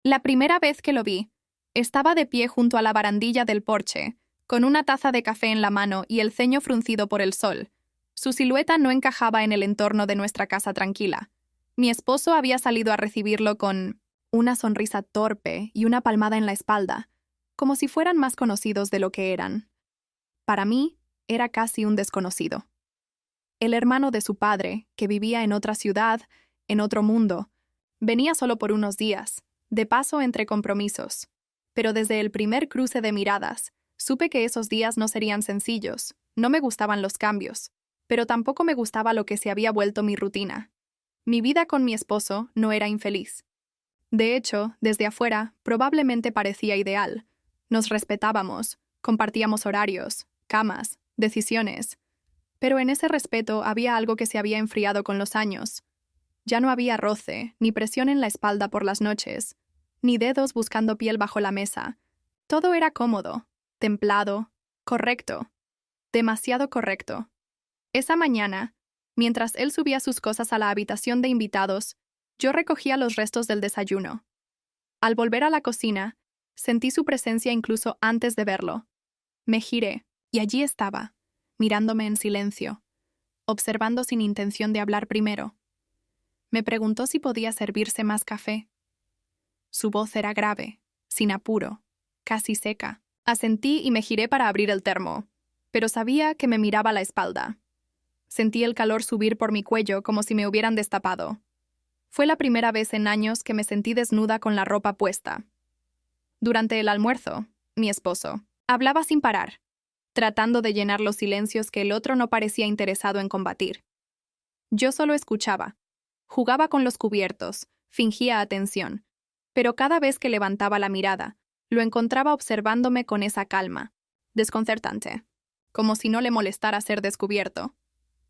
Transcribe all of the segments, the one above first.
La primera vez que lo vi, estaba de pie junto a la barandilla del porche, con una taza de café en la mano y el ceño fruncido por el sol. Su silueta no encajaba en el entorno de nuestra casa tranquila. Mi esposo había salido a recibirlo con una sonrisa torpe y una palmada en la espalda, como si fueran más conocidos de lo que eran. Para mí, era casi un desconocido. El hermano de su padre, que vivía en otra ciudad, en otro mundo, venía solo por unos días, de paso entre compromisos. Pero desde el primer cruce de miradas, supe que esos días no serían sencillos. No me gustaban los cambios, pero tampoco me gustaba lo que se había vuelto mi rutina. Mi vida con mi esposo no era infeliz. De hecho, desde afuera, probablemente parecía ideal. Nos respetábamos, compartíamos horarios, camas, decisiones. Pero en ese respeto había algo que se había enfriado con los años. Ya no había roce, ni presión en la espalda por las noches, ni dedos buscando piel bajo la mesa. Todo era cómodo, templado, correcto, demasiado correcto. Esa mañana, mientras él subía sus cosas a la habitación de invitados, yo recogía los restos del desayuno. Al volver a la cocina, sentí su presencia incluso antes de verlo. Me giré, y allí estaba, mirándome en silencio, observando sin intención de hablar primero. Me preguntó si podía servirse más café. Su voz era grave, sin apuro, casi seca. Asentí y me giré para abrir el termo, pero sabía que me miraba a la espalda. Sentí el calor subir por mi cuello como si me hubieran destapado. Fue la primera vez en años que me sentí desnuda con la ropa puesta. Durante el almuerzo, mi esposo hablaba sin parar, tratando de llenar los silencios que el otro no parecía interesado en combatir. Yo solo escuchaba. Jugaba con los cubiertos, fingía atención, pero cada vez que levantaba la mirada, lo encontraba observándome con esa calma, desconcertante, como si no le molestara ser descubierto.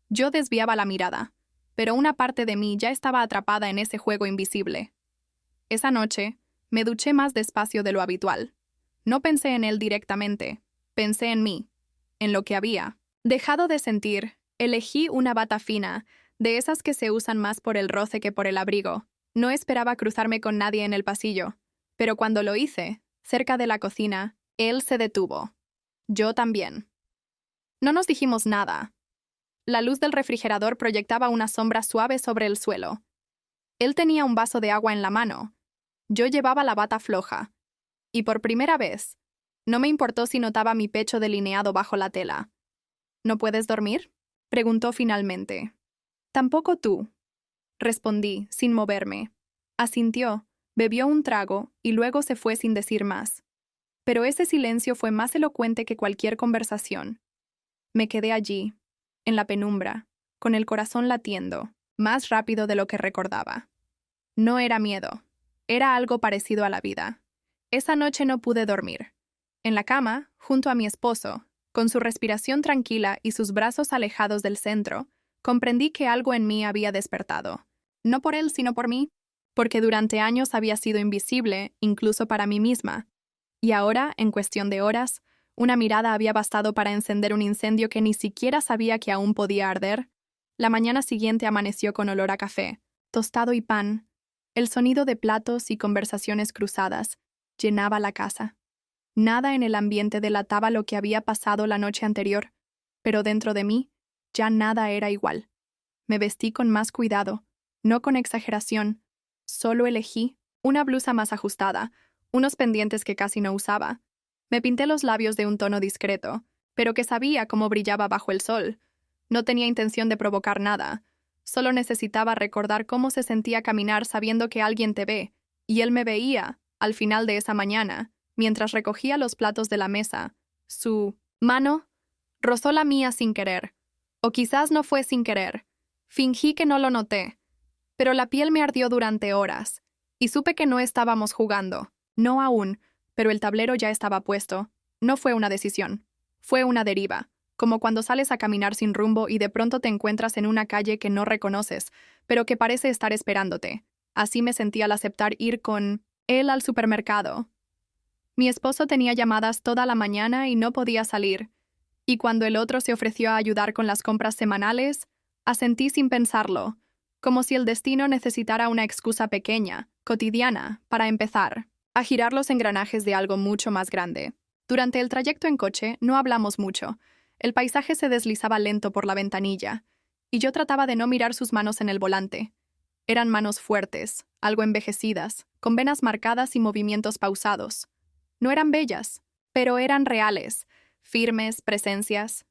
Yo desviaba la mirada, pero una parte de mí ya estaba atrapada en ese juego invisible. Esa noche, me duché más despacio de lo habitual. No pensé en él directamente, pensé en mí, en lo que había dejado de sentir. Elegí una bata fina, de esas que se usan más por el roce que por el abrigo. No esperaba cruzarme con nadie en el pasillo, pero cuando lo hice, cerca de la cocina, él se detuvo. Yo también. No nos dijimos nada. La luz del refrigerador proyectaba una sombra suave sobre el suelo. Él tenía un vaso de agua en la mano. Yo llevaba la bata floja. Y por primera vez, no me importó si notaba mi pecho delineado bajo la tela. ¿No puedes dormir?, preguntó finalmente. Tampoco tú, respondí, sin moverme. Asintió, bebió un trago y luego se fue sin decir más. Pero ese silencio fue más elocuente que cualquier conversación. Me quedé allí, en la penumbra, con el corazón latiendo, más rápido de lo que recordaba. No era miedo, era algo parecido a la vida. Esa noche no pude dormir. En la cama, junto a mi esposo, con su respiración tranquila y sus brazos alejados del centro, comprendí que algo en mí había despertado. No por él, sino por mí, porque durante años había sido invisible, incluso para mí misma. Y ahora, en cuestión de horas, una mirada había bastado para encender un incendio que ni siquiera sabía que aún podía arder. La mañana siguiente amaneció con olor a café, tostado y pan. El sonido de platos y conversaciones cruzadas llenaba la casa. Nada en el ambiente delataba lo que había pasado la noche anterior, pero dentro de mí ya nada era igual. Me vestí con más cuidado, no con exageración. Solo elegí una blusa más ajustada, unos pendientes que casi no usaba. Me pinté los labios de un tono discreto, pero que sabía cómo brillaba bajo el sol. No tenía intención de provocar nada. Solo necesitaba recordar cómo se sentía caminar sabiendo que alguien te ve, y él me veía, al final de esa mañana, mientras recogía los platos de la mesa. Su mano rozó la mía sin querer. O quizás no fue sin querer. Fingí que no lo noté. Pero la piel me ardió durante horas, y supe que no estábamos jugando. No aún, pero el tablero ya estaba puesto. No fue una decisión. Fue una deriva, como cuando sales a caminar sin rumbo y de pronto te encuentras en una calle que no reconoces, pero que parece estar esperándote. Así me sentí al aceptar ir con él al supermercado. Mi esposo tenía llamadas toda la mañana y no podía salir. Y cuando el otro se ofreció a ayudar con las compras semanales, asentí sin pensarlo. como si el destino necesitara una excusa pequeña, cotidiana, para empezar a girar los engranajes de algo mucho más grande. Durante el trayecto en coche no hablamos mucho. El paisaje se deslizaba lento por la ventanilla, y yo trataba de no mirar sus manos en el volante. Eran manos fuertes, algo envejecidas, con venas marcadas y movimientos pausados. No eran bellas, pero eran reales, firmes presencias.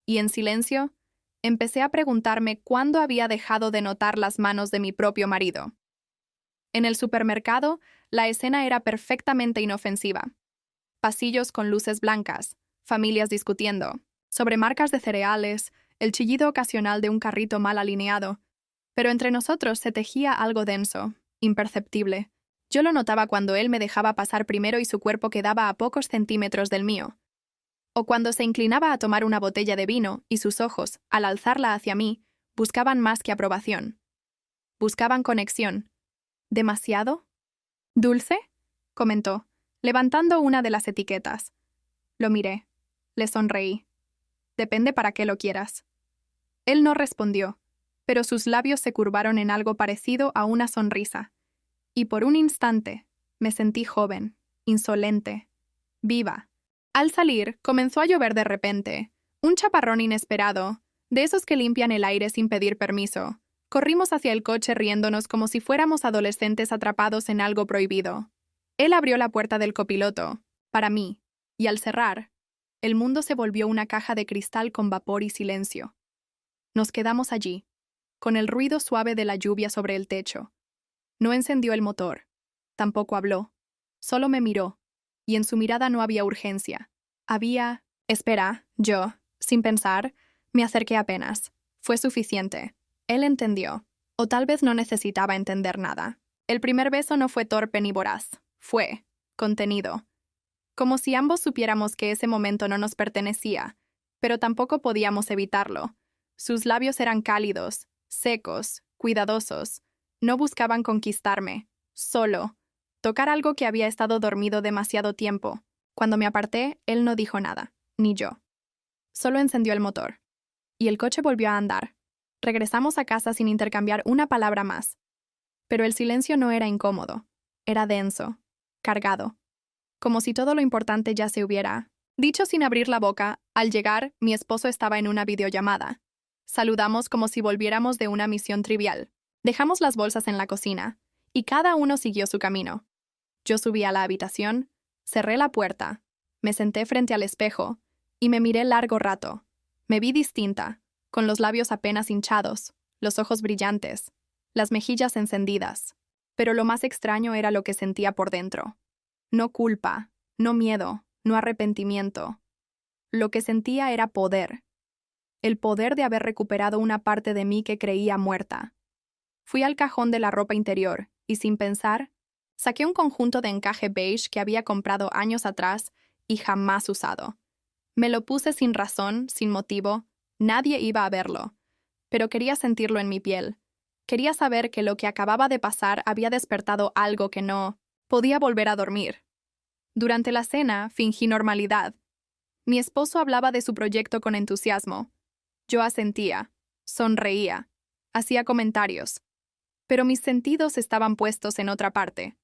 Y en silencio, empecé a preguntarme cuándo había dejado de notar las manos de mi propio marido. En el supermercado, la escena era perfectamente inofensiva. Pasillos con luces blancas, familias discutiendo, sobre marcas de cereales, el chillido ocasional de un carrito mal alineado. Pero entre nosotros se tejía algo denso, imperceptible. Yo lo notaba cuando él me dejaba pasar primero y su cuerpo quedaba a pocos centímetros del mío. O cuando se inclinaba a tomar una botella de vino y sus ojos, al alzarla hacia mí, buscaban más que aprobación. Buscaban conexión. ¿Demasiado? ¿Dulce?, comentó, levantando una de las etiquetas. Lo miré. Le sonreí. Depende para qué lo quieras. Él no respondió, pero sus labios se curvaron en algo parecido a una sonrisa. Y por un instante me sentí joven, insolente, viva. Al salir, comenzó a llover de repente. Un chaparrón inesperado, de esos que limpian el aire sin pedir permiso. Corrimos hacia el coche riéndonos como si fuéramos adolescentes atrapados en algo prohibido. Él abrió la puerta del copiloto, para mí, y al cerrar, el mundo se volvió una caja de cristal con vapor y silencio. Nos quedamos allí, con el ruido suave de la lluvia sobre el techo. No encendió el motor. Tampoco habló. Solo me miró, y en su mirada no había urgencia. Había... Espera, yo, sin pensar, me acerqué apenas. Fue suficiente. Él entendió. O tal vez no necesitaba entender nada. El primer beso no fue torpe ni voraz. Fue contenido. Como si ambos supiéramos que ese momento no nos pertenecía, pero tampoco podíamos evitarlo. Sus labios eran cálidos, secos, cuidadosos. No buscaban conquistarme, solo tocar algo que había estado dormido demasiado tiempo. Cuando me aparté, él no dijo nada, ni yo. Solo encendió el motor. Y el coche volvió a andar. Regresamos a casa sin intercambiar una palabra más. Pero el silencio no era incómodo. Era denso, cargado. Como si todo lo importante ya se hubiera dicho sin abrir la boca. Al llegar, mi esposo estaba en una videollamada. Saludamos como si volviéramos de una misión trivial. Dejamos las bolsas en la cocina, y cada uno siguió su camino. Yo subí a la habitación, cerré la puerta, me senté frente al espejo, y me miré largo rato. Me vi distinta, con los labios apenas hinchados, los ojos brillantes, las mejillas encendidas. Pero lo más extraño era lo que sentía por dentro. No culpa, no miedo, no arrepentimiento. Lo que sentía era poder. El poder de haber recuperado una parte de mí que creía muerta. Fui al cajón de la ropa interior y, sin pensar, saqué un conjunto de encaje beige que había comprado años atrás y jamás usado. Me lo puse sin razón, sin motivo, nadie iba a verlo, pero quería sentirlo en mi piel. Quería saber que lo que acababa de pasar había despertado algo que no podía volver a dormir. Durante la cena fingí normalidad. Mi esposo hablaba de su proyecto con entusiasmo. Yo asentía, sonreía, hacía comentarios. Pero mis sentidos estaban puestos en otra parte.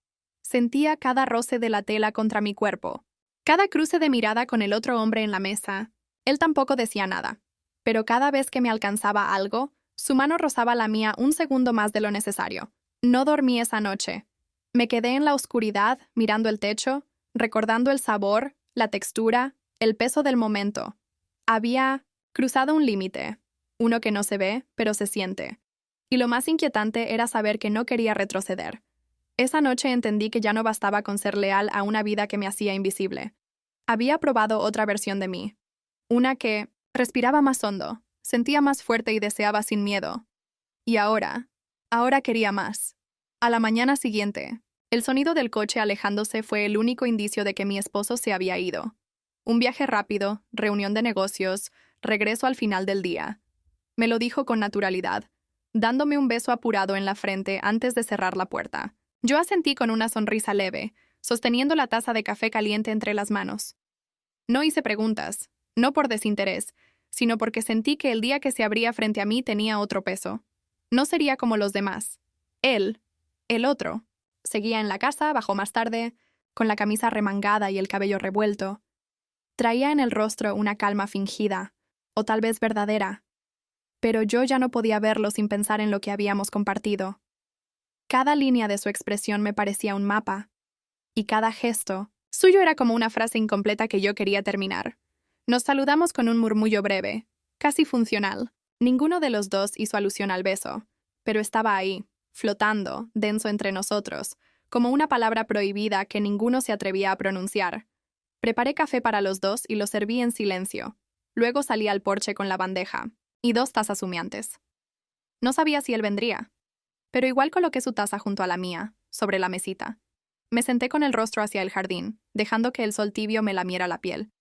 Sentía cada roce de la tela contra mi cuerpo, cada cruce de mirada con el otro hombre en la mesa. Él tampoco decía nada, pero cada vez que me alcanzaba algo, su mano rozaba la mía un segundo más de lo necesario. No dormí esa noche. Me quedé en la oscuridad, mirando el techo, recordando el sabor, la textura, el peso del momento. Había cruzado un límite, uno que no se ve, pero se siente. Y lo más inquietante era saber que no quería retroceder. Esa noche entendí que ya no bastaba con ser leal a una vida que me hacía invisible. Había probado otra versión de mí. Una que respiraba más hondo, sentía más fuerte y deseaba sin miedo. Y ahora quería más. A la mañana siguiente, el sonido del coche alejándose fue el único indicio de que mi esposo se había ido. Un viaje rápido, reunión de negocios, regreso al final del día. Me lo dijo con naturalidad, dándome un beso apurado en la frente antes de cerrar la puerta. Yo asentí con una sonrisa leve, sosteniendo la taza de café caliente entre las manos. No hice preguntas, no por desinterés, sino porque sentí que el día que se abría frente a mí tenía otro peso. No sería como los demás. Él, el otro, seguía en la casa, bajó más tarde, con la camisa remangada y el cabello revuelto. Traía en el rostro una calma fingida, o tal vez verdadera, pero yo ya no podía verlo sin pensar en lo que habíamos compartido. Cada línea de su expresión me parecía un mapa, y cada gesto suyo era como una frase incompleta que yo quería terminar. Nos saludamos con un murmullo breve, casi funcional. Ninguno de los dos hizo alusión al beso, pero estaba ahí, flotando, denso entre nosotros, como una palabra prohibida que ninguno se atrevía a pronunciar. Preparé café para los dos y lo serví en silencio. Luego salí al porche con la bandeja y 2 tazas humeantes. No sabía si él vendría, pero igual coloqué su taza junto a la mía, sobre la mesita. Me senté con el rostro hacia el jardín, dejando que el sol tibio me lamiera la piel.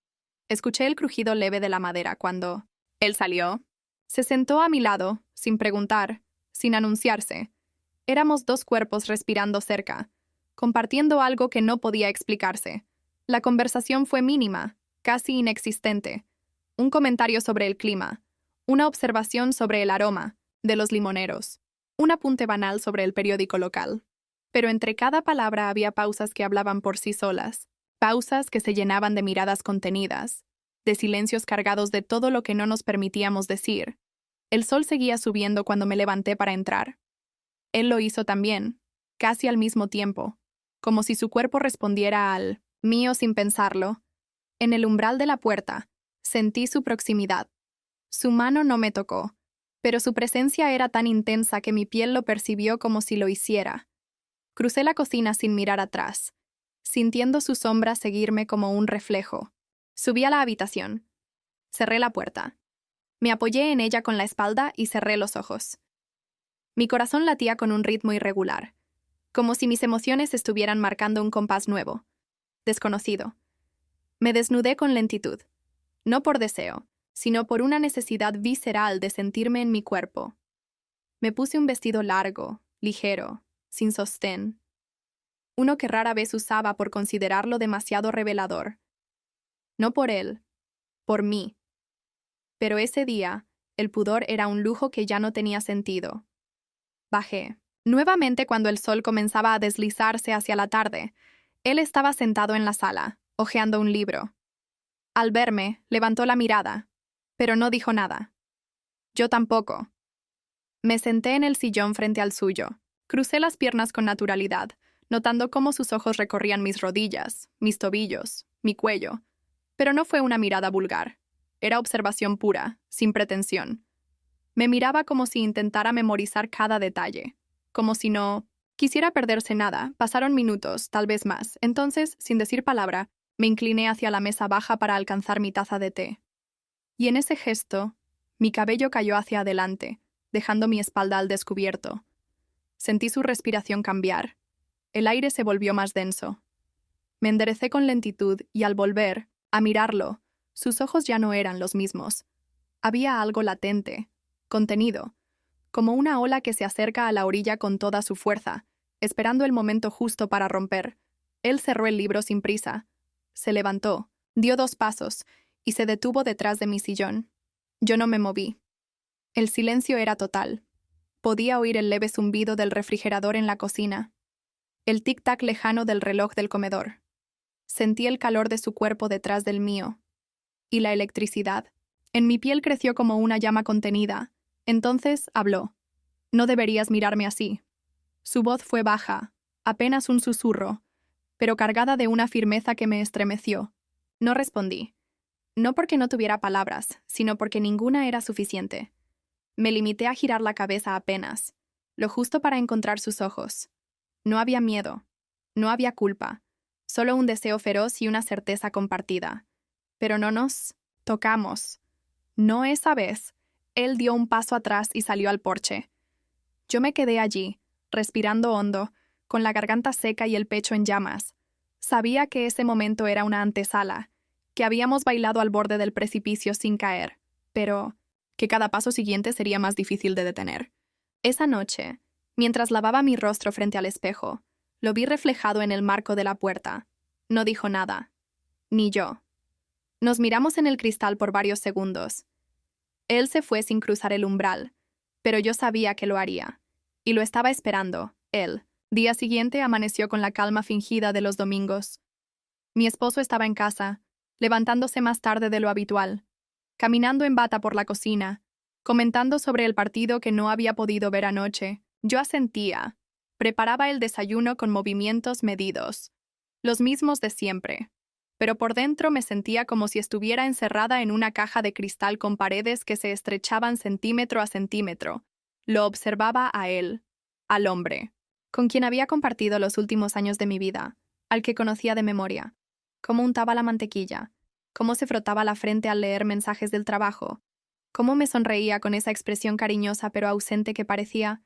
Escuché el crujido leve de la madera cuando él salió. Se sentó a mi lado, sin preguntar, sin anunciarse. Éramos 2 cuerpos respirando cerca, compartiendo algo que no podía explicarse. La conversación fue mínima, casi inexistente. Un comentario sobre el clima, una observación sobre el aroma de los limoneros, un apunte banal sobre el periódico local. Pero entre cada palabra había pausas que hablaban por sí solas, pausas que se llenaban de miradas contenidas, de silencios cargados de todo lo que no nos permitíamos decir. El sol seguía subiendo cuando me levanté para entrar. Él lo hizo también, casi al mismo tiempo, como si su cuerpo respondiera al mío sin pensarlo. En el umbral de la puerta, sentí su proximidad. Su mano no me tocó, pero su presencia era tan intensa que mi piel lo percibió como si lo hiciera. Crucé la cocina sin mirar atrás, sintiendo su sombra seguirme como un reflejo. Subí a la habitación. Cerré la puerta. Me apoyé en ella con la espalda y cerré los ojos. Mi corazón latía con un ritmo irregular, como si mis emociones estuvieran marcando un compás nuevo, desconocido. Me desnudé con lentitud, no por deseo, sino por una necesidad visceral de sentirme en mi cuerpo. Me puse un vestido largo, ligero, sin sostén, uno que rara vez usaba por considerarlo demasiado revelador. No por él, por mí. Pero ese día, el pudor era un lujo que ya no tenía sentido. Bajé. Nuevamente cuando el sol comenzaba a deslizarse hacia la tarde, él estaba sentado en la sala, hojeando un libro. Al verme, levantó la mirada, pero no dijo nada. Yo tampoco. Me senté en el sillón frente al suyo. Crucé las piernas con naturalidad, notando cómo sus ojos recorrían mis rodillas, mis tobillos, mi cuello. Pero no fue una mirada vulgar. Era observación pura, sin pretensión. Me miraba como si intentara memorizar cada detalle, como si no quisiera perderse nada. Pasaron minutos, tal vez más. Entonces, sin decir palabra, me incliné hacia la mesa baja para alcanzar mi taza de té. Y en ese gesto, mi cabello cayó hacia adelante, dejando mi espalda al descubierto. Sentí su respiración cambiar. El aire se volvió más denso. Me enderecé con lentitud y al volver, a mirarlo, sus ojos ya no eran los mismos. Había algo latente, contenido, como una ola que se acerca a la orilla con toda su fuerza, esperando el momento justo para romper. Él cerró el libro sin prisa. Se levantó, dio 2 pasos, y se detuvo detrás de mi sillón. Yo no me moví. El silencio era total. Podía oír el leve zumbido del refrigerador en la cocina, el tic-tac lejano del reloj del comedor. Sentí el calor de su cuerpo detrás del mío. Y la electricidad. En mi piel creció como una llama contenida. Entonces habló. No deberías mirarme así. Su voz fue baja, apenas un susurro, pero cargada de una firmeza que me estremeció. No respondí. No porque no tuviera palabras, sino porque ninguna era suficiente. Me limité a girar la cabeza apenas, lo justo para encontrar sus ojos. No había miedo, no había culpa, solo un deseo feroz y una certeza compartida. Pero no nos tocamos. No esa vez. Él dio un paso atrás y salió al porche. Yo me quedé allí, respirando hondo, con la garganta seca y el pecho en llamas. Sabía que ese momento era una antesala, que habíamos bailado al borde del precipicio sin caer, pero que cada paso siguiente sería más difícil de detener. Esa noche, mientras lavaba mi rostro frente al espejo, lo vi reflejado en el marco de la puerta. No dijo nada. Ni yo. Nos miramos en el cristal por varios segundos. Él se fue sin cruzar el umbral, pero yo sabía que lo haría. Y lo estaba esperando, él. Día siguiente amaneció con la calma fingida de los domingos. Mi esposo estaba en casa, levantándose más tarde de lo habitual, caminando en bata por la cocina, comentando sobre el partido que no había podido ver anoche. Yo asentía. Preparaba el desayuno con movimientos medidos, los mismos de siempre. Pero por dentro me sentía como si estuviera encerrada en una caja de cristal con paredes que se estrechaban centímetro a centímetro. Lo observaba a él, al hombre, con quien había compartido los últimos años de mi vida, al que conocía de memoria. Cómo untaba la mantequilla, cómo se frotaba la frente al leer mensajes del trabajo, cómo me sonreía con esa expresión cariñosa pero ausente que parecía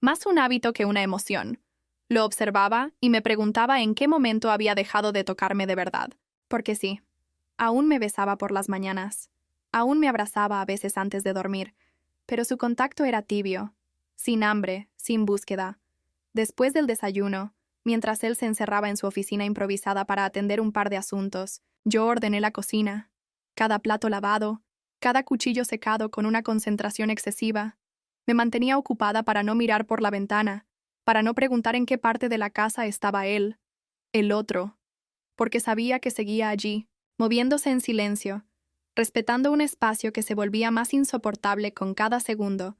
más un hábito que una emoción. Lo observaba y me preguntaba en qué momento había dejado de tocarme de verdad. Porque sí, aún me besaba por las mañanas, aún me abrazaba a veces antes de dormir, pero su contacto era tibio, sin hambre, sin búsqueda. Después del desayuno, mientras él se encerraba en su oficina improvisada para atender un par de asuntos, yo ordené la cocina, cada plato lavado, cada cuchillo secado con una concentración excesiva. Me mantenía ocupada para no mirar por la ventana, para no preguntar en qué parte de la casa estaba él, el otro, porque sabía que seguía allí, moviéndose en silencio, respetando un espacio que se volvía más insoportable con cada segundo.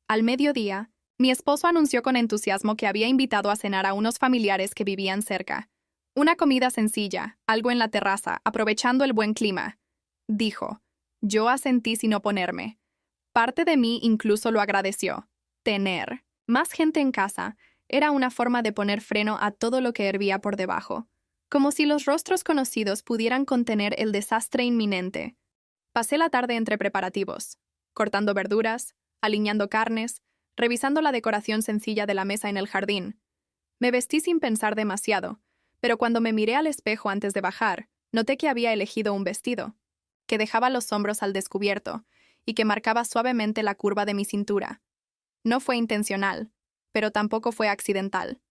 Al mediodía, mi esposo anunció con entusiasmo que había invitado a cenar a unos familiares que vivían cerca. Una comida sencilla, algo en la terraza, aprovechando el buen clima. Dijo. Yo asentí sin oponerme. Parte de mí incluso lo agradeció. Tener más gente en casa era una forma de poner freno a todo lo que hervía por debajo, como si los rostros conocidos pudieran contener el desastre inminente. Pasé la tarde entre preparativos, cortando verduras, aliñando carnes, revisando la decoración sencilla de la mesa en el jardín. Me vestí sin pensar demasiado, pero cuando me miré al espejo antes de bajar, noté que había elegido un vestido, que dejaba los hombros al descubierto y que marcaba suavemente la curva de mi cintura. No fue intencional, pero tampoco fue accidental.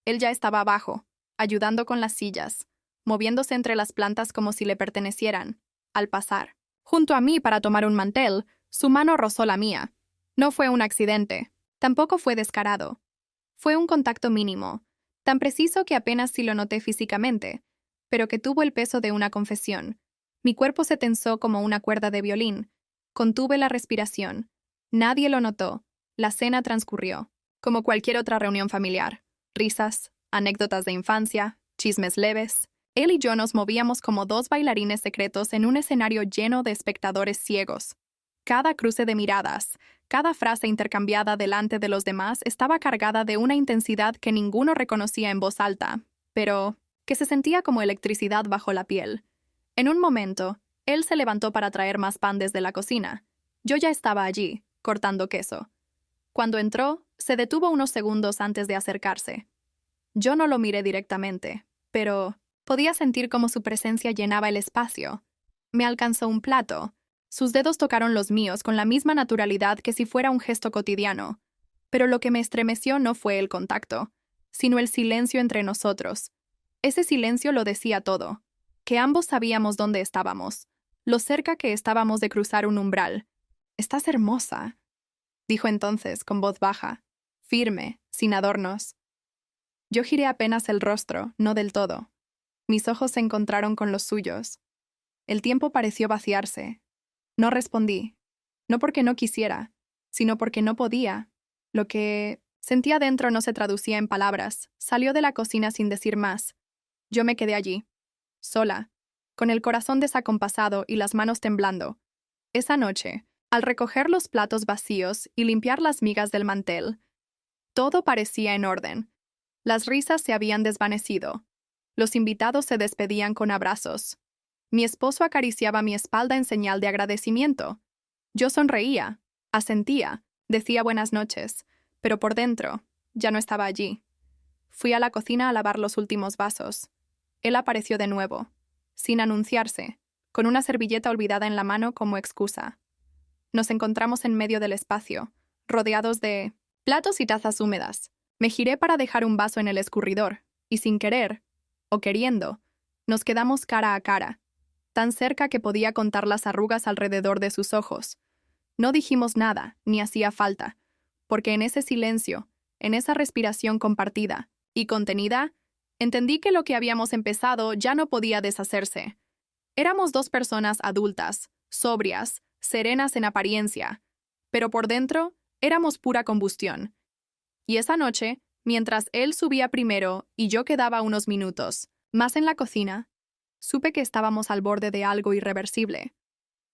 Él ya estaba abajo, ayudando con las sillas, moviéndose entre las plantas como si le pertenecieran. Al pasar, junto a mí para tomar un mantel, su mano rozó la mía. No fue un accidente, tampoco fue descarado. Fue un contacto mínimo, tan preciso que apenas si lo noté físicamente, pero que tuvo el peso de una confesión. Mi cuerpo se tensó como una cuerda de violín. Contuve la respiración. Nadie lo notó. La cena transcurrió, como cualquier otra reunión familiar. Risas, anécdotas de infancia, chismes leves. Él y yo nos movíamos como dos bailarines secretos en un escenario lleno de espectadores ciegos. Cada cruce de miradas, cada frase intercambiada delante de los demás estaba cargada de una intensidad que ninguno reconocía en voz alta, pero que se sentía como electricidad bajo la piel. En un momento, él se levantó para traer más pan desde la cocina. Yo ya estaba allí, cortando queso. Cuando entró, se detuvo unos segundos antes de acercarse. Yo no lo miré directamente, pero podía sentir cómo su presencia llenaba el espacio. Me alcanzó un plato. Sus dedos tocaron los míos con la misma naturalidad que si fuera un gesto cotidiano. Pero lo que me estremeció no fue el contacto, sino el silencio entre nosotros. Ese silencio lo decía todo, que ambos sabíamos dónde estábamos, lo cerca que estábamos de cruzar un umbral. «Estás hermosa», dijo entonces con voz baja, firme, sin adornos. Yo giré apenas el rostro, no del todo. Mis ojos se encontraron con los suyos. El tiempo pareció vaciarse. No respondí, no porque no quisiera, sino porque no podía. Lo que sentía dentro no se traducía en palabras. Salió de la cocina sin decir más. Yo me quedé allí, sola, con el corazón desacompasado y las manos temblando. Esa noche, al recoger los platos vacíos y limpiar las migas del mantel, todo parecía en orden. Las risas se habían desvanecido. Los invitados se despedían con abrazos. Mi esposo acariciaba mi espalda en señal de agradecimiento. Yo sonreía, asentía, decía buenas noches, pero por dentro ya no estaba allí. Fui a la cocina a lavar los últimos vasos. Él apareció de nuevo, sin anunciarse, con una servilleta olvidada en la mano como excusa. Nos encontramos en medio del espacio, rodeados de platos y tazas húmedas. Me giré para dejar un vaso en el escurridor, y sin querer, o queriendo, nos quedamos cara a cara, tan cerca que podía contar las arrugas alrededor de sus ojos. No dijimos nada, ni hacía falta, porque en ese silencio, en esa respiración compartida y contenida, entendí que lo que habíamos empezado ya no podía deshacerse. Éramos dos personas adultas, sobrias, serenas en apariencia, pero por dentro éramos pura combustión. Y esa noche, mientras él subía primero y yo quedaba unos minutos más en la cocina, supe que estábamos al borde de algo irreversible.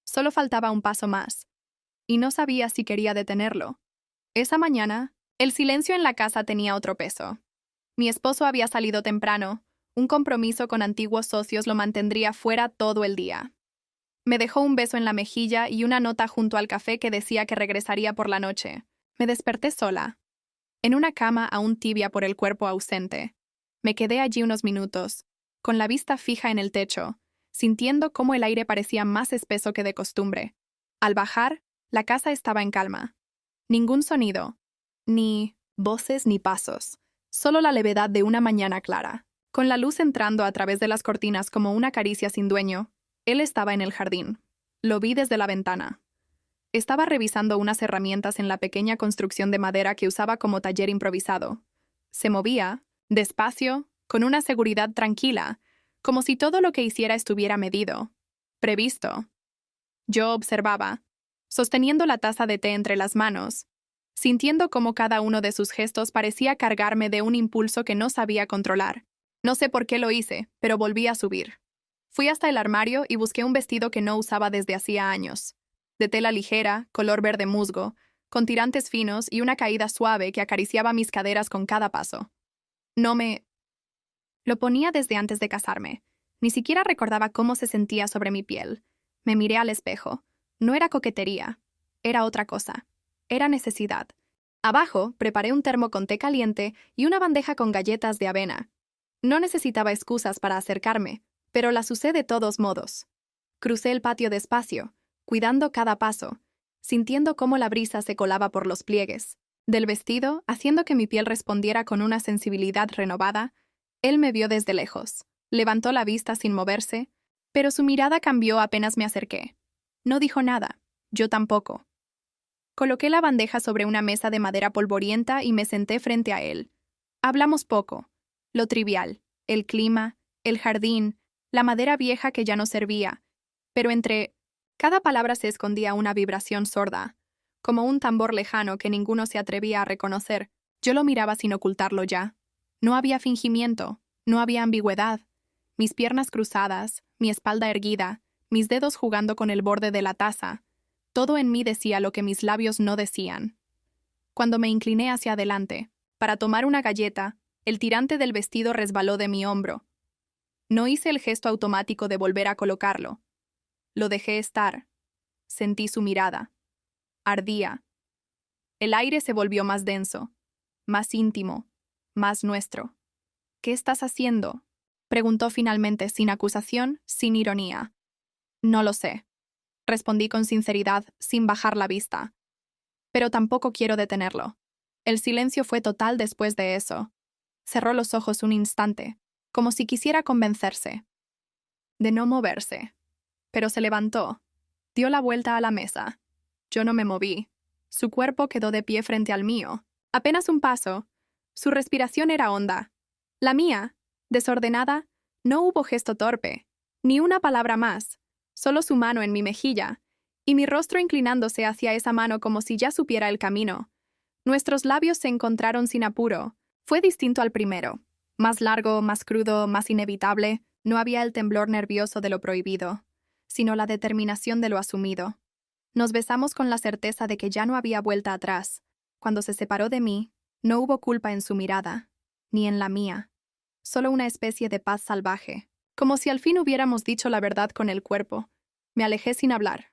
Solo faltaba un paso más, y no sabía si quería detenerlo. Esa mañana, el silencio en la casa tenía otro peso. Mi esposo había salido temprano. Un compromiso con antiguos socios lo mantendría fuera todo el día. Me dejó un beso en la mejilla y una nota junto al café que decía que regresaría por la noche. Me desperté sola, en una cama aún tibia por el cuerpo ausente. Me quedé allí unos minutos, con la vista fija en el techo, sintiendo cómo el aire parecía más espeso que de costumbre. Al bajar, la casa estaba en calma. Ningún sonido, ni voces ni pasos, solo la levedad de una mañana clara. Con la luz entrando a través de las cortinas como una caricia sin dueño, él estaba en el jardín. Lo vi desde la ventana. Estaba revisando unas herramientas en la pequeña construcción de madera que usaba como taller improvisado. Se movía, despacio, con una seguridad tranquila, como si todo lo que hiciera estuviera medido, previsto. Yo observaba, sosteniendo la taza de té entre las manos, sintiendo cómo cada uno de sus gestos parecía cargarme de un impulso que no sabía controlar. No sé por qué lo hice, pero volví a subir. Fui hasta el armario y busqué un vestido que no usaba desde hacía años, de tela ligera, color verde musgo, con tirantes finos y una caída suave que acariciaba mis caderas con cada paso. No me... Lo ponía desde antes de casarme. Ni siquiera recordaba cómo se sentía sobre mi piel. Me miré al espejo. No era coquetería. Era otra cosa. Era necesidad. Abajo, preparé un termo con té caliente y una bandeja con galletas de avena. No necesitaba excusas para acercarme, pero las usé de todos modos. Crucé el patio despacio, cuidando cada paso, sintiendo cómo la brisa se colaba por los pliegues del vestido, haciendo que mi piel respondiera con una sensibilidad renovada. Él me vio desde lejos, levantó la vista sin moverse, pero su mirada cambió apenas me acerqué. No dijo nada, yo tampoco. Coloqué la bandeja sobre una mesa de madera polvorienta y me senté frente a él. Hablamos poco, lo trivial, el clima, el jardín, la madera vieja que ya no servía, pero entre cada palabra se escondía una vibración sorda, como un tambor lejano que ninguno se atrevía a reconocer. Yo lo miraba sin ocultarlo ya. No había fingimiento, no había ambigüedad. Mis piernas cruzadas, mi espalda erguida, mis dedos jugando con el borde de la taza. Todo en mí decía lo que mis labios no decían. Cuando me incliné hacia adelante, para tomar una galleta, el tirante del vestido resbaló de mi hombro. No hice el gesto automático de volver a colocarlo. Lo dejé estar. Sentí su mirada. Ardía. El aire se volvió más denso, más íntimo, más nuestro. ¿Qué estás haciendo?, preguntó finalmente sin acusación, sin ironía. No lo sé, respondí con sinceridad, sin bajar la vista. Pero tampoco quiero detenerlo. El silencio fue total después de eso. Cerró los ojos un instante, como si quisiera convencerse de no moverse. Pero se levantó, dio la vuelta a la mesa. Yo no me moví. Su cuerpo quedó de pie frente al mío. Apenas un paso. Su respiración era honda. La mía, desordenada, no hubo gesto torpe, ni una palabra más, solo su mano en mi mejilla, y mi rostro inclinándose hacia esa mano como si ya supiera el camino. Nuestros labios se encontraron sin apuro. Fue distinto al primero. Más largo, más crudo, más inevitable. No había el temblor nervioso de lo prohibido, sino la determinación de lo asumido. Nos besamos con la certeza de que ya no había vuelta atrás. Cuando se separó de mí, no hubo culpa en su mirada, ni en la mía. Solo una especie de paz salvaje, como si al fin hubiéramos dicho la verdad con el cuerpo. Me alejé sin hablar.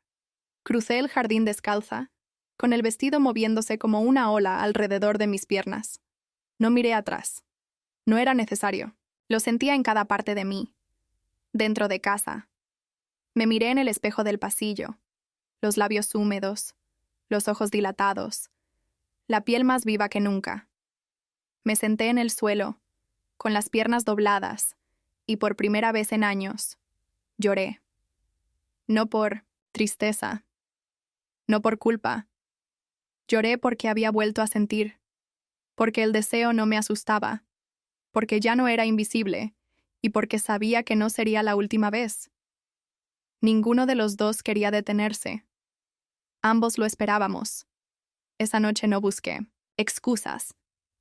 Crucé el jardín descalza, con el vestido moviéndose como una ola alrededor de mis piernas. No miré atrás. No era necesario. Lo sentía en cada parte de mí. Dentro de casa. Me miré en el espejo del pasillo. Los labios húmedos, los ojos dilatados, la piel más viva que nunca. Me senté en el suelo, con las piernas dobladas, y por primera vez en años, lloré. No por tristeza, no por culpa. Lloré porque había vuelto a sentir, porque el deseo no me asustaba, porque ya no era invisible y porque sabía que no sería la última vez. Ninguno de los dos quería detenerse. Ambos lo esperábamos. Esa noche no busqué excusas.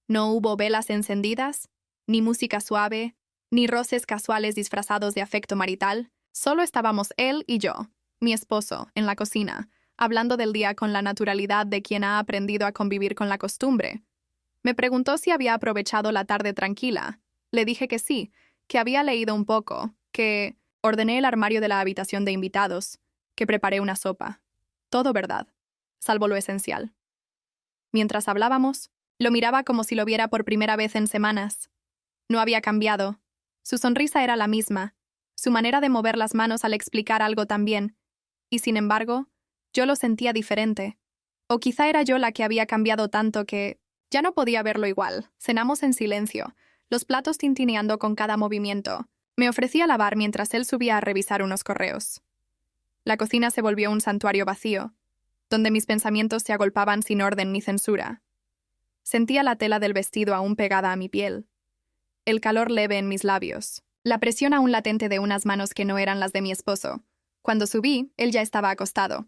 No hubo velas encendidas, ni música suave, ni roces casuales disfrazados de afecto marital. Solo estábamos él y yo, mi esposo, en la cocina, hablando del día con la naturalidad de quien ha aprendido a convivir con la costumbre. Me preguntó si había aprovechado la tarde tranquila. Le dije que sí, que había leído un poco, que ordené el armario de la habitación de invitados, que preparé una sopa. Todo verdad, salvo lo esencial. Mientras hablábamos, lo miraba como si lo viera por primera vez en semanas. No había cambiado. Su sonrisa era la misma, su manera de mover las manos al explicar algo también, y sin embargo, yo lo sentía diferente. O quizá era yo la que había cambiado tanto que ya no podía verlo igual. Cenamos en silencio, los platos tintineando con cada movimiento. Me ofrecí a lavar mientras él subía a revisar unos correos. La cocina se volvió un santuario vacío, donde mis pensamientos se agolpaban sin orden ni censura. Sentía la tela del vestido aún pegada a mi piel, el calor leve en mis labios, la presión aún latente de unas manos que no eran las de mi esposo. Cuando subí, él ya estaba acostado.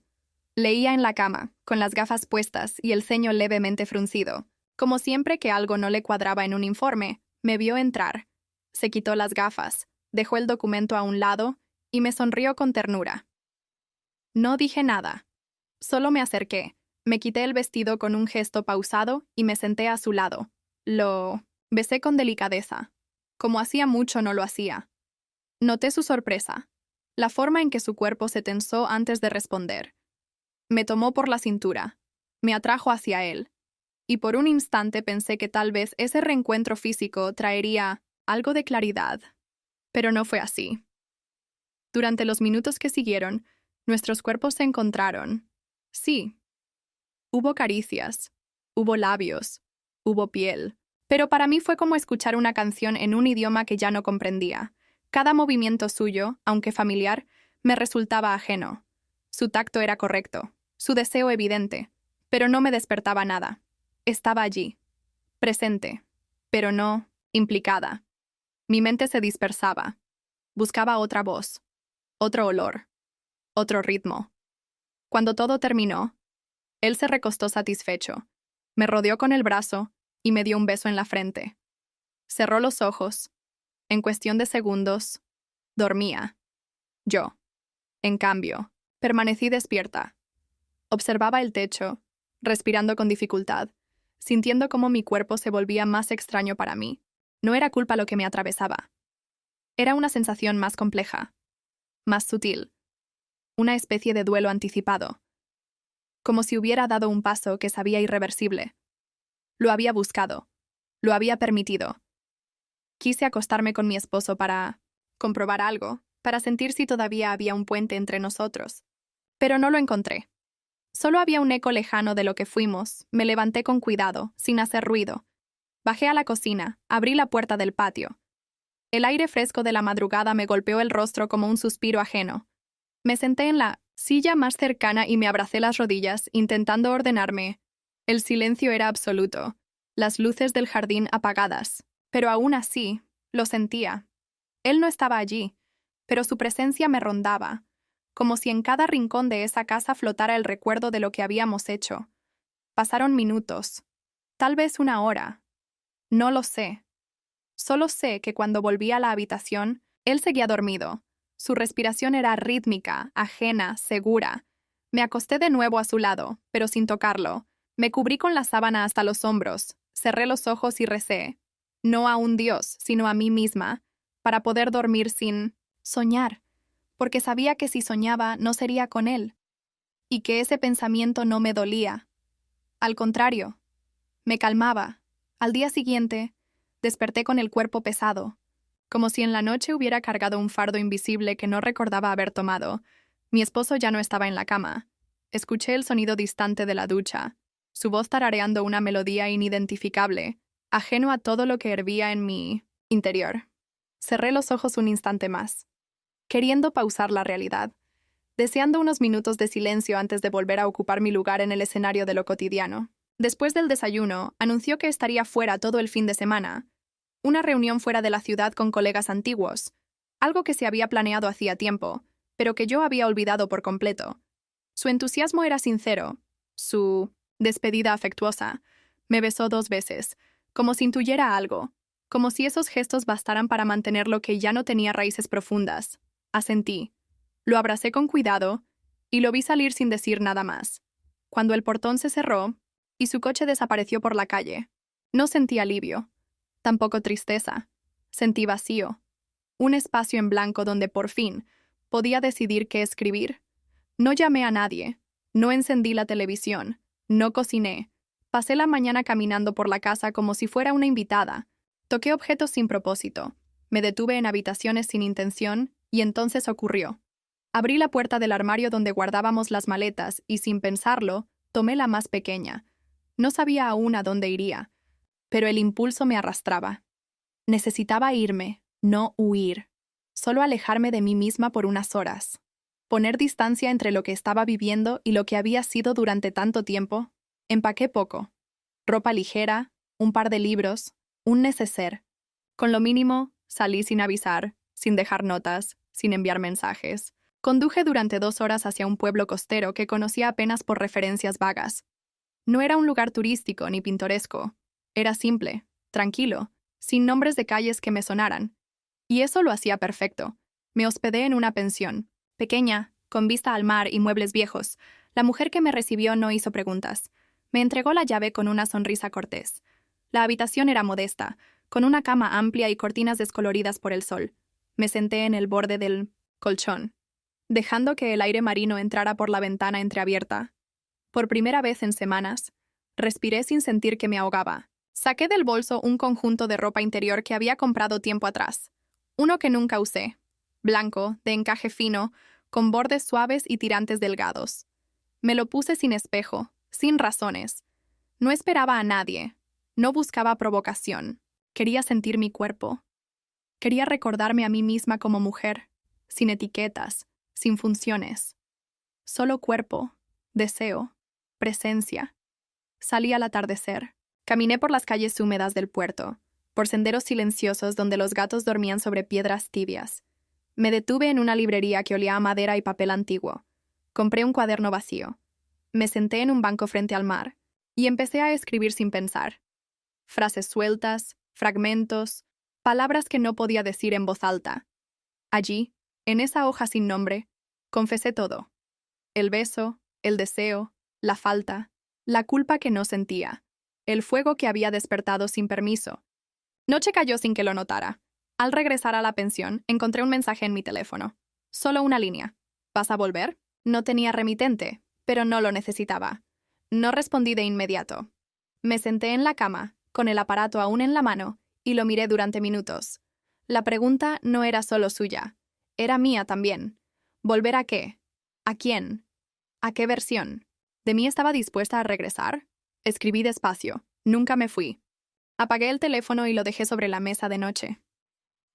Leía en la cama, con las gafas puestas y el ceño levemente fruncido. Como siempre que algo no le cuadraba en un informe, me vio entrar. Se quitó las gafas, dejó el documento a un lado y me sonrió con ternura. No dije nada. Solo me acerqué, me quité el vestido con un gesto pausado y me senté a su lado. Lo besé con delicadeza, como hacía mucho no lo hacía. Noté su sorpresa, la forma en que su cuerpo se tensó antes de responder. Me tomó por la cintura, me atrajo hacia él, y por un instante pensé que tal vez ese reencuentro físico traería algo de claridad. Pero no fue así. Durante los minutos que siguieron, nuestros cuerpos se encontraron. Sí. Hubo caricias, hubo labios, hubo piel. Pero para mí fue como escuchar una canción en un idioma que ya no comprendía. Cada movimiento suyo, aunque familiar, me resultaba ajeno. Su tacto era correcto, su deseo evidente, pero no me despertaba nada. Estaba allí, presente, pero no implicada. Mi mente se dispersaba. Buscaba otra voz, otro olor, otro ritmo. Cuando todo terminó, él se recostó satisfecho, me rodeó con el brazo y me dio un beso en la frente. Cerró los ojos. En cuestión de segundos, dormía. Yo, en cambio, permanecí despierta. Observaba el techo, respirando con dificultad, sintiendo cómo mi cuerpo se volvía más extraño para mí. No era culpa lo que me atravesaba. Era una sensación más compleja, más sutil, una especie de duelo anticipado, como si hubiera dado un paso que sabía irreversible. Lo había buscado, lo había permitido. Quise acostarme con mi esposo para comprobar algo, para sentir si todavía había un puente entre nosotros. Pero no lo encontré. Solo había un eco lejano de lo que fuimos. Me levanté con cuidado, sin hacer ruido. Bajé a la cocina, abrí la puerta del patio. El aire fresco de la madrugada me golpeó el rostro como un suspiro ajeno. Me senté en la silla más cercana y me abracé las rodillas, intentando ordenarme. El silencio era absoluto, las luces del jardín apagadas, pero aún así, lo sentía. Él no estaba allí, pero su presencia me rondaba, como si en cada rincón de esa casa flotara el recuerdo de lo que habíamos hecho. Pasaron minutos, tal vez una hora. No lo sé. Solo sé que cuando volví a la habitación, él seguía dormido. Su respiración era rítmica, ajena, segura. Me acosté de nuevo a su lado, pero sin tocarlo. Me cubrí con la sábana hasta los hombros, cerré los ojos y recé, no a un dios, sino a mí misma, para poder dormir sin soñar, porque sabía que si soñaba no sería con él, y que ese pensamiento no me dolía. Al contrario, me calmaba. Al día siguiente, desperté con el cuerpo pesado, como si en la noche hubiera cargado un fardo invisible que no recordaba haber tomado. Mi esposo ya no estaba en la cama. Escuché el sonido distante de la ducha, su voz tarareando una melodía inidentificable, ajeno a todo lo que hervía en mi interior. Cerré los ojos un instante más, queriendo pausar la realidad, deseando unos minutos de silencio antes de volver a ocupar mi lugar en el escenario de lo cotidiano. Después del desayuno, anunció que estaría fuera todo el fin de semana. Una reunión fuera de la ciudad con colegas antiguos, algo que se había planeado hacía tiempo, pero que yo había olvidado por completo. Su entusiasmo era sincero, su despedida afectuosa. Me besó 2 veces, como si intuyera algo, como si esos gestos bastaran para mantener lo que ya no tenía raíces profundas. Asentí. Lo abracé con cuidado y lo vi salir sin decir nada más. Cuando el portón se cerró y su coche desapareció por la calle, no sentí alivio, tampoco tristeza. Sentí vacío, un espacio en blanco donde por fin podía decidir qué escribir. No llamé a nadie, no encendí la televisión, no cociné. Pasé la mañana caminando por la casa como si fuera una invitada. Toqué objetos sin propósito. Me detuve en habitaciones sin intención y entonces ocurrió. Abrí la puerta del armario donde guardábamos las maletas y, sin pensarlo, tomé la más pequeña. No sabía aún a dónde iría, pero el impulso me arrastraba. Necesitaba irme, no huir. Solo alejarme de mí misma por unas horas. Poner distancia entre lo que estaba viviendo y lo que había sido durante tanto tiempo. Empaqué poco. Ropa ligera, un par de libros, un neceser. Con lo mínimo, salí sin avisar, sin dejar notas, sin enviar mensajes. Conduje durante 2 horas hacia un pueblo costero que conocía apenas por referencias vagas. No era un lugar turístico ni pintoresco. Era simple, tranquilo, sin nombres de calles que me sonaran. Y eso lo hacía perfecto. Me hospedé en una pensión, pequeña, con vista al mar y muebles viejos. La mujer que me recibió no hizo preguntas. Me entregó la llave con una sonrisa cortés. La habitación era modesta, con una cama amplia y cortinas descoloridas por el sol. Me senté en el borde del colchón, dejando que el aire marino entrara por la ventana entreabierta. Por primera vez en semanas, respiré sin sentir que me ahogaba. Saqué del bolso un conjunto de ropa interior que había comprado tiempo atrás. Uno que nunca usé, blanco, de encaje fino, con bordes suaves y tirantes delgados. Me lo puse sin espejo, sin razones. No esperaba a nadie. No buscaba provocación. Quería sentir mi cuerpo. Quería recordarme a mí misma como mujer, sin etiquetas, sin funciones. Solo cuerpo, deseo, presencia. Salí al atardecer. Caminé por las calles húmedas del puerto, por senderos silenciosos donde los gatos dormían sobre piedras tibias. Me detuve en una librería que olía a madera y papel antiguo. Compré un cuaderno vacío. Me senté en un banco frente al mar y empecé a escribir sin pensar. Frases sueltas, fragmentos, palabras que no podía decir en voz alta. Allí, en esa hoja sin nombre, confesé todo. El beso, el deseo, la falta, la culpa que no sentía, el fuego que había despertado sin permiso. Noche cayó sin que lo notara. Al regresar a la pensión, encontré un mensaje en mi teléfono. Solo una línea. ¿Vas a volver? No tenía remitente, pero no lo necesitaba. No respondí de inmediato. Me senté en la cama, con el aparato aún en la mano, y lo miré durante minutos. La pregunta no era solo suya. Era mía también. ¿Volver a qué? ¿A quién? ¿A qué versión? ¿De mí estaba dispuesta a regresar? Escribí despacio. Nunca me fui. Apagué el teléfono y lo dejé sobre la mesa de noche.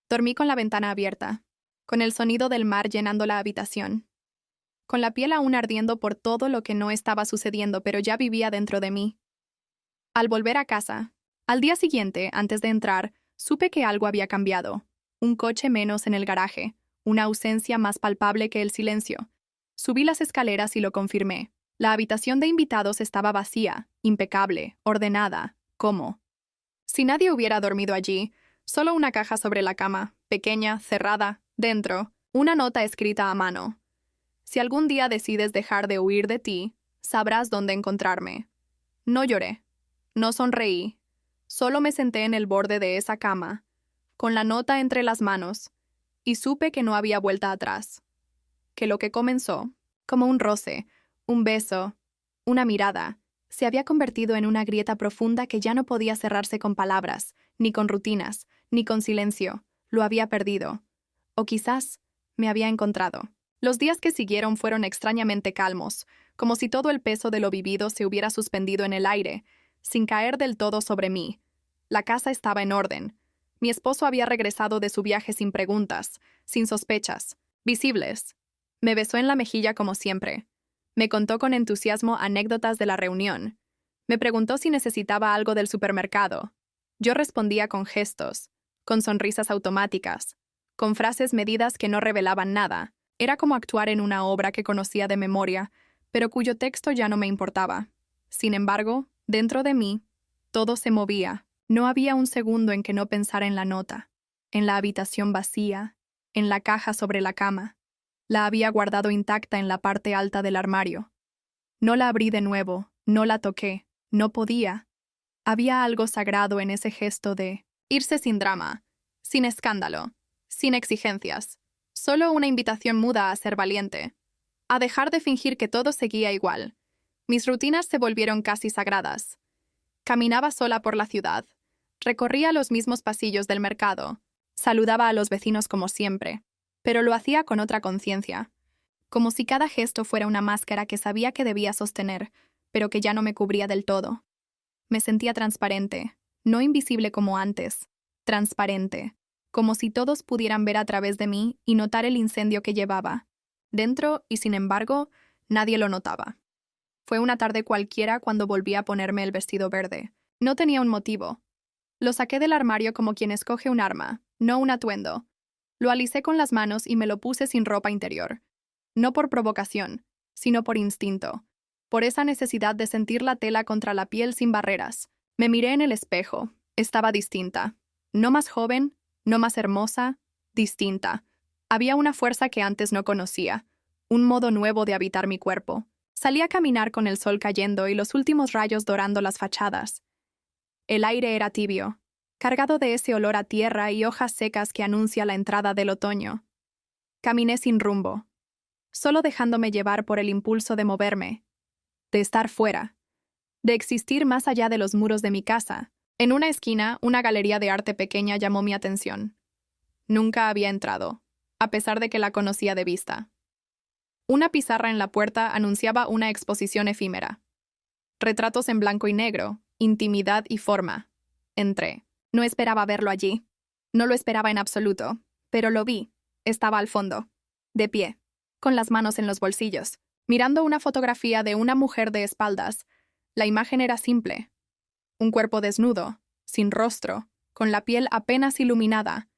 Dormí con la ventana abierta, con el sonido del mar llenando la habitación, con la piel aún ardiendo por todo lo que no estaba sucediendo, pero ya vivía dentro de mí. Al volver a casa, al día siguiente, antes de entrar, supe que algo había cambiado. Un coche menos en el garaje, una ausencia más palpable que el silencio. Subí las escaleras y lo confirmé. La habitación de invitados estaba vacía, impecable, ordenada, como si nadie hubiera dormido allí. Solo una caja sobre la cama, pequeña, cerrada, dentro, una nota escrita a mano. Si algún día decides dejar de huir de ti, sabrás dónde encontrarme. No lloré, no sonreí, solo me senté en el borde de esa cama, con la nota entre las manos, y supe que no había vuelta atrás. Que lo que comenzó, como un roce, un beso, una mirada, se había convertido en una grieta profunda que ya no podía cerrarse con palabras, ni con rutinas, ni con silencio. Lo había perdido. O quizás me había encontrado. Los días que siguieron fueron extrañamente calmos, como si todo el peso de lo vivido se hubiera suspendido en el aire, sin caer del todo sobre mí. La casa estaba en orden. Mi esposo había regresado de su viaje sin preguntas, sin sospechas, visibles. Me besó en la mejilla como siempre. Me contó con entusiasmo anécdotas de la reunión. Me preguntó si necesitaba algo del supermercado. Yo respondía con gestos, con sonrisas automáticas, con frases medidas que no revelaban nada. Era como actuar en una obra que conocía de memoria, pero cuyo texto ya no me importaba. Sin embargo, dentro de mí, todo se movía. No había un segundo en que no pensara en la nota, en la habitación vacía, en la caja sobre la cama. La había guardado intacta en la parte alta del armario. No la abrí de nuevo, no la toqué, no podía. Había algo sagrado en ese gesto de irse sin drama, sin escándalo, sin exigencias. Solo una invitación muda a ser valiente, a dejar de fingir que todo seguía igual. Mis rutinas se volvieron casi sagradas. Caminaba sola por la ciudad, recorría los mismos pasillos del mercado, saludaba a los vecinos como siempre, pero lo hacía con otra conciencia, como si cada gesto fuera una máscara que sabía que debía sostener, pero que ya no me cubría del todo. Me sentía transparente, no invisible como antes, transparente, como si todos pudieran ver a través de mí y notar el incendio que llevaba, dentro y sin embargo, nadie lo notaba. Fue una tarde cualquiera cuando volví a ponerme el vestido verde. No tenía un motivo. Lo saqué del armario como quien escoge un arma, no un atuendo. Lo alisé con las manos y me lo puse sin ropa interior. No por provocación, sino por instinto. Por esa necesidad de sentir la tela contra la piel sin barreras. Me miré en el espejo. Estaba distinta. No más joven, no más hermosa, distinta. Había una fuerza que antes no conocía, un modo nuevo de habitar mi cuerpo. Salí a caminar con el sol cayendo y los últimos rayos dorando las fachadas. El aire era tibio, cargado de ese olor a tierra y hojas secas que anuncia la entrada del otoño. Caminé sin rumbo, solo dejándome llevar por el impulso de moverme, de estar fuera, de existir más allá de los muros de mi casa. En una esquina, una galería de arte pequeña llamó mi atención. Nunca había entrado, a pesar de que la conocía de vista. Una pizarra en la puerta anunciaba una exposición efímera. Retratos en blanco y negro, intimidad y forma. Entré. No esperaba verlo allí. No lo esperaba en absoluto, pero lo vi. Estaba al fondo, de pie, con las manos en los bolsillos, mirando una fotografía de una mujer de espaldas. La imagen era simple. Un cuerpo desnudo, sin rostro, con la piel apenas iluminada.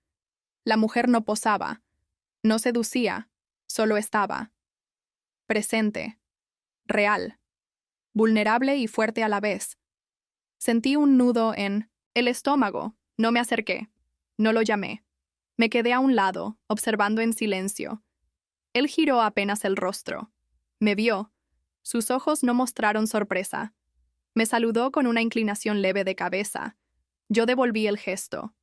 La mujer no posaba, no seducía, solo estaba. Presente, real, vulnerable y fuerte a la vez. Sentí un nudo en el estómago. No me acerqué, no lo llamé. Me quedé a un lado, observando en silencio. Él giró apenas el rostro. Me vio. Sus ojos no mostraron sorpresa. Me saludó con una inclinación leve de cabeza. Yo devolví el gesto.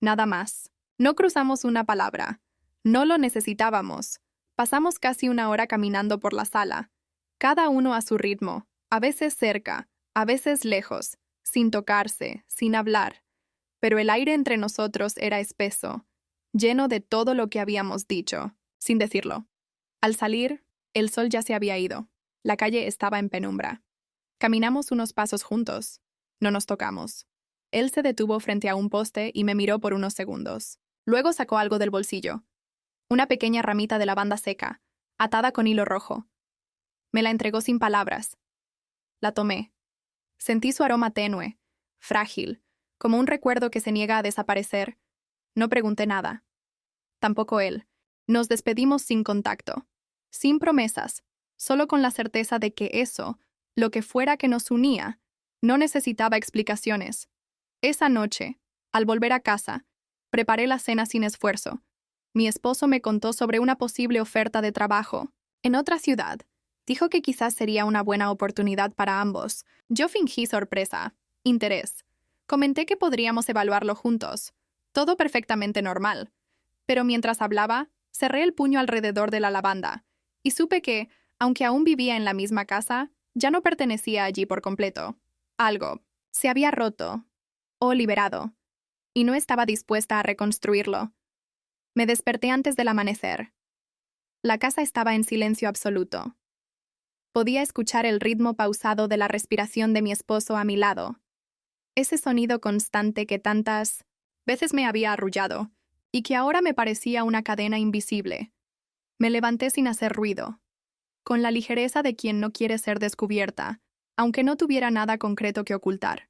Nada más. No cruzamos una palabra. No lo necesitábamos. Pasamos casi una hora caminando por la sala, cada uno a su ritmo, a veces cerca, a veces lejos, sin tocarse, sin hablar. Pero el aire entre nosotros era espeso, lleno de todo lo que habíamos dicho, sin decirlo. Al salir, el sol ya se había ido. La calle estaba en penumbra. Caminamos unos pasos juntos. No nos tocamos. Él se detuvo frente a un poste y me miró por unos segundos. Luego sacó algo del bolsillo. Una pequeña ramita de lavanda seca, atada con hilo rojo. Me la entregó sin palabras. La tomé. Sentí su aroma tenue, frágil, como un recuerdo que se niega a desaparecer. No pregunté nada. Tampoco él. Nos despedimos sin contacto, sin promesas, solo con la certeza de que eso, lo que fuera que nos unía, no necesitaba explicaciones. Esa noche, al volver a casa, preparé la cena sin esfuerzo. Mi esposo me contó sobre una posible oferta de trabajo en otra ciudad. Dijo que quizás sería una buena oportunidad para ambos. Yo fingí sorpresa, interés. Comenté que podríamos evaluarlo juntos. Todo perfectamente normal. Pero mientras hablaba, cerré el puño alrededor de la lavanda y supe que, aunque aún vivía en la misma casa, ya no pertenecía allí por completo. Algo se había roto o liberado, y no estaba dispuesta a reconstruirlo. Me desperté antes del amanecer. La casa estaba en silencio absoluto. Podía escuchar el ritmo pausado de la respiración de mi esposo a mi lado. Ese sonido constante que tantas veces me había arrullado y que ahora me parecía una cadena invisible. Me levanté sin hacer ruido, con la ligereza de quien no quiere ser descubierta, aunque no tuviera nada concreto que ocultar.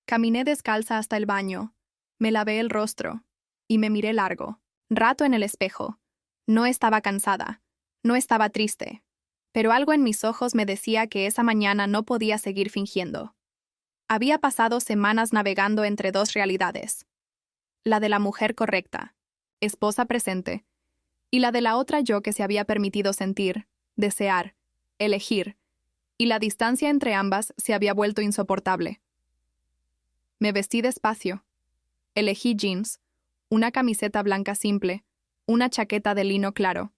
Caminé descalza hasta el baño, me lavé el rostro y me miré largo, rato en el espejo. No estaba cansada, no estaba triste, pero algo en mis ojos me decía que esa mañana no podía seguir fingiendo. Había pasado semanas navegando entre dos realidades: la de la mujer correcta, esposa presente, y la de la otra yo que se había permitido sentir, desear, elegir, y la distancia entre ambas se había vuelto insoportable. Me vestí despacio. Elegí jeans, una camiseta blanca simple, una chaqueta de lino claro.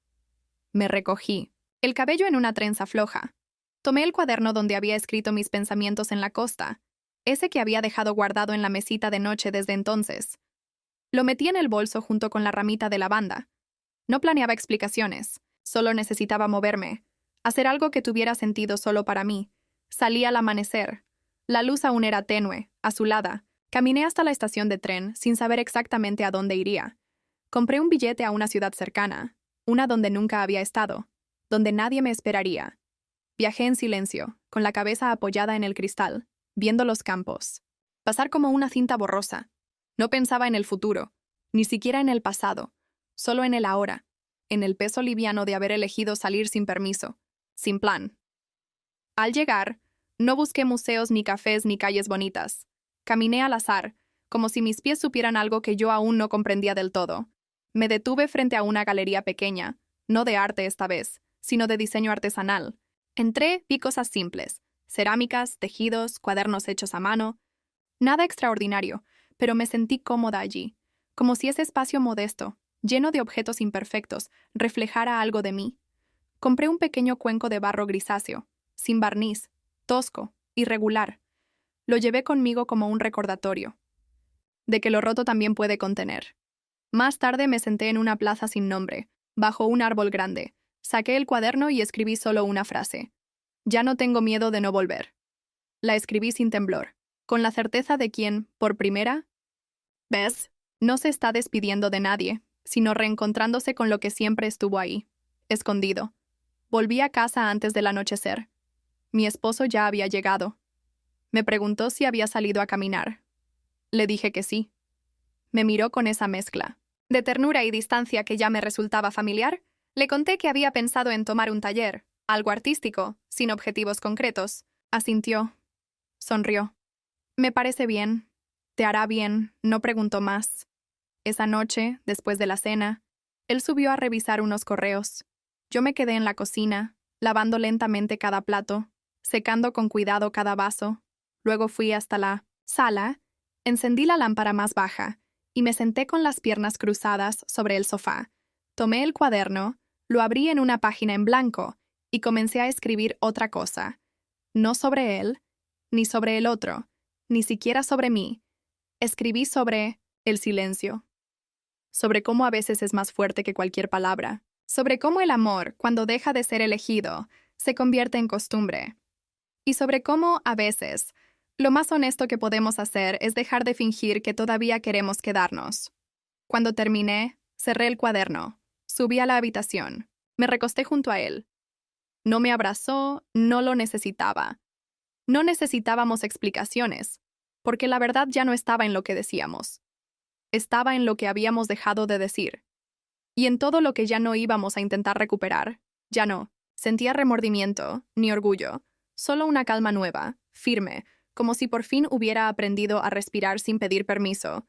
Me recogí, el cabello en una trenza floja. Tomé el cuaderno donde había escrito mis pensamientos en la costa, ese que había dejado guardado en la mesita de noche desde entonces. Lo metí en el bolso junto con la ramita de lavanda. No planeaba explicaciones, solo necesitaba moverme, hacer algo que tuviera sentido solo para mí. Salí al amanecer. La luz aún era tenue, azulada. Caminé hasta la estación de tren sin saber exactamente a dónde iría. Compré un billete a una ciudad cercana, una donde nunca había estado, donde nadie me esperaría. Viajé en silencio, con la cabeza apoyada en el cristal, viendo los campos. Pasar como una cinta borrosa. No pensaba en el futuro, ni siquiera en el pasado, solo en el ahora, en el peso liviano de haber elegido salir sin permiso, sin plan. Al llegar, no busqué museos ni cafés ni calles bonitas. Caminé al azar, como si mis pies supieran algo que yo aún no comprendía del todo. Me detuve frente a una galería pequeña, no de arte esta vez, sino de diseño artesanal. Entré, vi cosas simples: cerámicas, tejidos, cuadernos hechos a mano. Nada extraordinario, pero me sentí cómoda allí, como si ese espacio modesto, lleno de objetos imperfectos, reflejara algo de mí. Compré un pequeño cuenco de barro grisáceo, sin barniz, tosco, irregular. Lo llevé conmigo como un recordatorio de que lo roto también puede contener. Más tarde me senté en una plaza sin nombre, bajo un árbol grande. Saqué el cuaderno y escribí solo una frase: ya no tengo miedo de no volver. La escribí sin temblor, con la certeza de quien, por primera vez, no se está despidiendo de nadie, sino reencontrándose con lo que siempre estuvo ahí, escondido. Volví a casa antes del anochecer. Mi esposo ya había llegado. Me preguntó si había salido a caminar. Le dije que sí. Me miró con esa mezcla de ternura y distancia que ya me resultaba familiar. Le conté que había pensado en tomar un taller, algo artístico, sin objetivos concretos. Asintió. Sonrió. Me parece bien. Te hará bien, no preguntó más. Esa noche, después de la cena, él subió a revisar unos correos. Yo me quedé en la cocina, lavando lentamente cada plato, secando con cuidado cada vaso. Luego fui hasta la sala, encendí la lámpara más baja y me senté con las piernas cruzadas sobre el sofá. Tomé el cuaderno, lo abrí en una página en blanco y comencé a escribir otra cosa. No sobre él, ni sobre el otro, ni siquiera sobre mí. Escribí sobre el silencio, sobre cómo a veces es más fuerte que cualquier palabra, sobre cómo el amor, cuando deja de ser elegido, se convierte en costumbre, y sobre cómo, a veces, lo más honesto que podemos hacer es dejar de fingir que todavía queremos quedarnos. Cuando terminé, cerré el cuaderno, subí a la habitación, me recosté junto a él. No me abrazó, no lo necesitaba. No necesitábamos explicaciones, porque la verdad ya no estaba en lo que decíamos. Estaba en lo que habíamos dejado de decir. Y en todo lo que ya no íbamos a intentar recuperar. Ya no sentía remordimiento, ni orgullo, solo una calma nueva, firme, como si por fin hubiera aprendido a respirar sin pedir permiso.